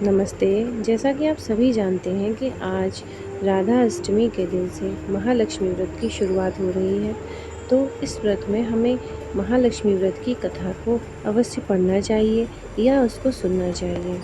नमस्ते। जैसा कि आप सभी जानते हैं कि आज राधा अष्टमी के दिन से महालक्ष्मी व्रत की शुरुआत हो रही है। तो इस व्रत में हमें महालक्ष्मी व्रत की कथा को अवश्य पढ़ना चाहिए या उसको सुनना चाहिए।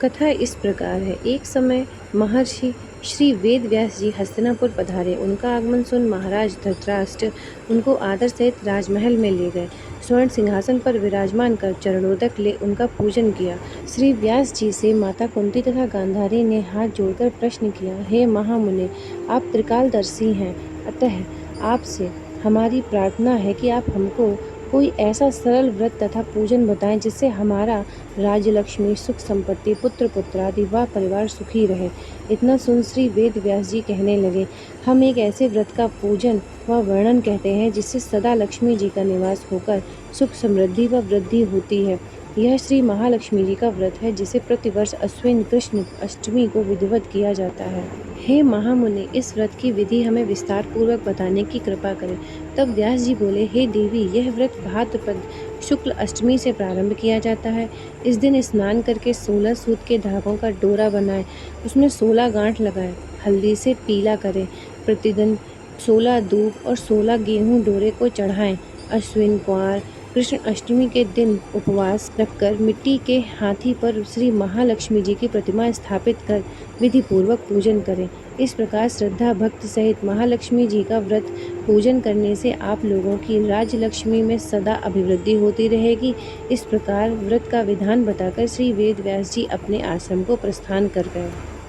कथा इस प्रकार है। एक समय महर्षि श्री वेद व्यास जी हस्तिनापुर पधारे। उनका आगमन सुन महाराज धृतराष्ट्र उनको आदर सहित राजमहल में ले गए। स्वर्ण सिंहासन पर विराजमान कर चरणोदक ले उनका पूजन किया। श्री व्यास जी से माता कुंती तथा गांधारी ने हाथ जोड़कर प्रश्न किया, हे महामुने, आप त्रिकालदर्शी हैं, अतः आपसे हमारी प्रार्थना है कि आप हमको कोई ऐसा सरल व्रत तथा पूजन बताएं जिससे हमारा राज्य, लक्ष्मी, सुख, संपत्ति, पुत्र पुत्रादि व परिवार सुखी रहे। इतना सुन श्री वेद व्यास जी कहने लगे, हम एक ऐसे व्रत का पूजन व वर्णन कहते हैं जिससे सदा लक्ष्मी जी का निवास होकर सुख, समृद्धि व वृद्धि होती है। यह श्री महालक्ष्मी जी का व्रत है जिसे प्रतिवर्ष अश्विन कृष्ण अष्टमी को विधिवत किया जाता है। हे महामुनि, इस व्रत की विधि हमें विस्तार पूर्वक बताने की कृपा करें। तब व्यास जी बोले, हे देवी, यह व्रत भाद्रपद शुक्ल अष्टमी से प्रारंभ किया जाता है। इस दिन स्नान करके 16 सूत के धागों का डोरा बनाएं, उसमें 16 गांठ लगाएं, हल्दी से पीला करें। प्रतिदिन 16 दूब और 16 गेहूं डोरे को चढ़ाएं। अश्विन कुंवार कृष्ण अष्टमी के दिन उपवास रखकर मिट्टी के हाथी पर श्री महालक्ष्मी जी की प्रतिमा स्थापित कर विधि पूर्वक पूजन करें। इस प्रकार श्रद्धा भक्ति सहित महालक्ष्मी जी का व्रत पूजन करने से आप लोगों की राज्य लक्ष्मी में सदा अभिवृद्धि होती रहेगी। इस प्रकार व्रत का विधान बताकर श्री वेद व्यास जी अपने आश्रम को प्रस्थान कर गए।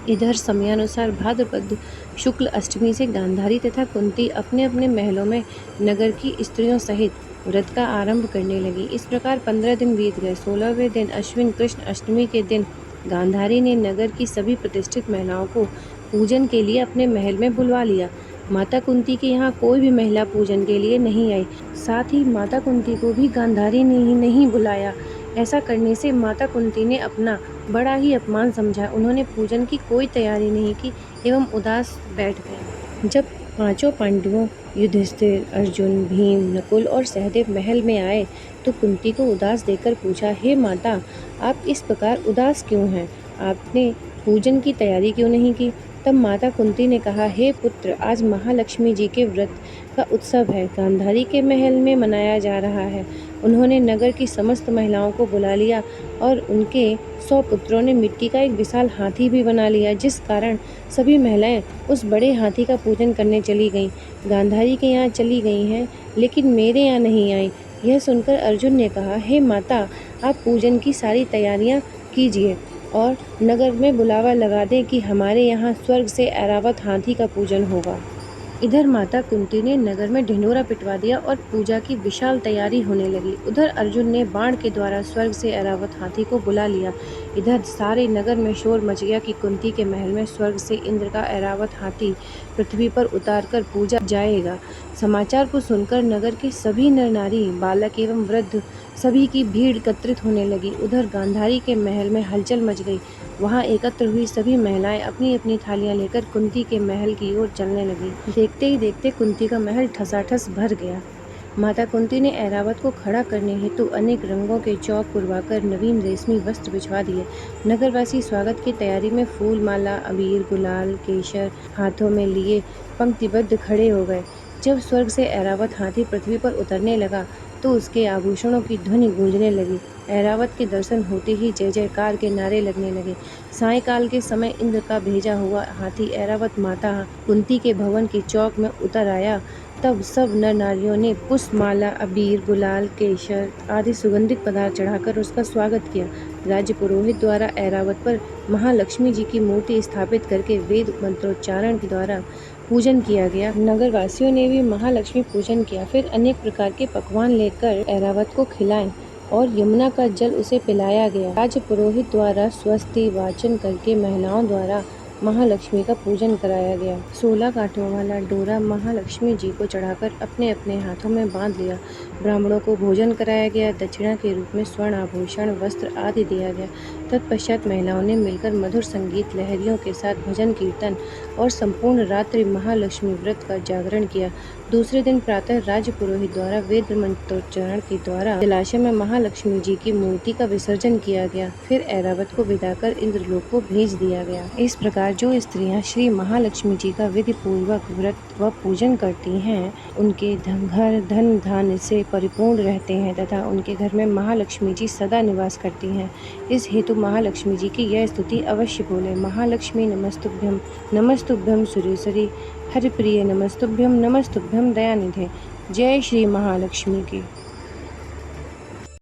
इधर समयानुसार भाद्रपद शुक्ल अष्टमी से गांधारी तथा कुंती अपने अपने महलों में नगर की स्त्रियों सहित व्रत का आरंभ करने लगी। इस प्रकार 15 दिन बीत गए। 16वें दिन अश्विन कृष्ण अष्टमी के दिन गांधारी ने नगर की सभी प्रतिष्ठित महिलाओं को पूजन के लिए अपने महल में बुलवा लिया। माता कुंती के यहाँ कोई भी महिला पूजन के लिए नहीं आई। साथ ही माता कुंती को भी गांधारी ने ही नहीं बुलाया। ऐसा करने से माता कुंती ने अपना बड़ा ही अपमान समझा। उन्होंने पूजन की कोई तैयारी नहीं की एवं उदास बैठ गए। जब पांचों पांडवों युधिष्ठिर, अर्जुन, भीम, नकुल और सहदेव महल में आए तो कुंती को उदास देखकर पूछा, हे माता, आप इस प्रकार उदास क्यों हैं? आपने पूजन की तैयारी क्यों नहीं की? तब माता कुंती ने कहा, हे पुत्र, आज महालक्ष्मी जी के व्रत का उत्सव है, गांधारी के महल में मनाया जा रहा है। उन्होंने नगर की समस्त महिलाओं को बुला लिया और उनके 100 पुत्रों ने मिट्टी का एक विशाल हाथी भी बना लिया, जिस कारण सभी महिलाएं उस बड़े हाथी का पूजन करने चली गईं। गांधारी के यहाँ चली गई हैं, लेकिन मेरे यहाँ नहीं आई। यह सुनकर अर्जुन ने कहा, हे माता, आप पूजन की सारी तैयारियां कीजिए और नगर में बुलावा लगा दें कि हमारे यहाँ स्वर्ग से ऐरावत हाथी का पूजन होगा। इधर माता कुंती ने नगर में ढिंढोरा पिटवा दिया और पूजा की विशाल तैयारी होने लगी। उधर अर्जुन ने बाण के द्वारा स्वर्ग से ऐरावत हाथी को बुला लिया। इधर सारे नगर में शोर मच गया कि कुंती के महल में स्वर्ग से इंद्र का ऐरावत हाथी पृथ्वी पर उतारकर पूजा जाएगा। समाचार को सुनकर नगर के सभी नर नारी, बालक एवं वृद्ध सभी की भीड़ एकत्रित होने लगी। उधर गांधारी के महल में हलचल मच गई। वहां एकत्र हुई सभी महिलाएं अपनी अपनी थालियां लेकर कुंती के महल की ओर चलने लगी। देखते ही देखते कुंती का महल ठसाठस भर गया। माता कुंती ने ऐरावत को खड़ा करने हेतु अनेक रंगों के चौक पुरवाकर नवीन रेशमी वस्त्र बिछवा दिए। नगरवासी स्वागत की तैयारी में फूल माला, अबीर, गुलाल, केशर हाथों में लिए पंक्तिबद्ध खड़े हो गए। जब स्वर्ग से ऐरावत हाथी पृथ्वी पर उतरने लगा तो उसके आभूषणों की ध्वनि गूंजने लगी। ऐरावत के दर्शन होते ही जय जयकार के नारे लगने लगे। सायंकाल के समय इंद्र का भेजा हुआ हाथी ऐरावत माता कुंती के भवन के चौक में उतर आया। तब सब नर नारियों ने पुष्पमाला, अबीर, गुलाल, केशर आदि सुगंधित पदार्थ चढ़ाकर उसका स्वागत किया। राज्य पुरोहित द्वारा ऐरावत पर महालक्ष्मी जी की मूर्ति स्थापित करके वेद मंत्रोच्चारण के द्वारा पूजन किया गया। नगरवासियों ने भी महालक्ष्मी पूजन किया। फिर अनेक प्रकार के पकवान लेकर ऐरावत को खिलाएं और यमुना का जल उसे पिलाया गया। राज्य पुरोहित द्वारा स्वस्ति वाचन करके महिलाओं द्वारा महालक्ष्मी का पूजन कराया गया। 16 गांठों वाला डोरा महालक्ष्मी जी को चढ़ाकर अपने अपने हाथों में बांध लिया। ब्राह्मणों को भोजन कराया गया। दक्षिणा के रूप में स्वर्ण आभूषण, वस्त्र आदि दिया गया। तत्पश्चात महिलाओं ने मिलकर मधुर संगीत लहरियों के साथ भजन कीर्तन और संपूर्ण रात्रि महालक्ष्मी व्रत का जागरण किया। दूसरे दिन प्रातः राज पुरोहित द्वारा वेद मंत्रोच्चारण के द्वारा जलाशय में महालक्ष्मी जी की मूर्ति का विसर्जन किया गया। फिर ऐरावत को विदा कर इंद्रलोक को भेज दिया गया। इस प्रकार जो स्त्रियां श्री महालक्ष्मी जी का विधि पूर्वक व्रत व पूजन करती हैं, उनके घर धन धान्य से परिपूर्ण रहते हैं तथा उनके घर में महालक्ष्मी जी सदा निवास करती हैं। इस हेतु महालक्ष्मी जी की यह स्तुति अवश्य बोले। महालक्ष्मी नमस्तुभ्यं, नमस्तुभ्यं सुरेश्वरी, हरिप्रिय नमस्तुभ्यं, नमस्तुभ्यं दयानिधे। जय श्री महालक्ष्मी की।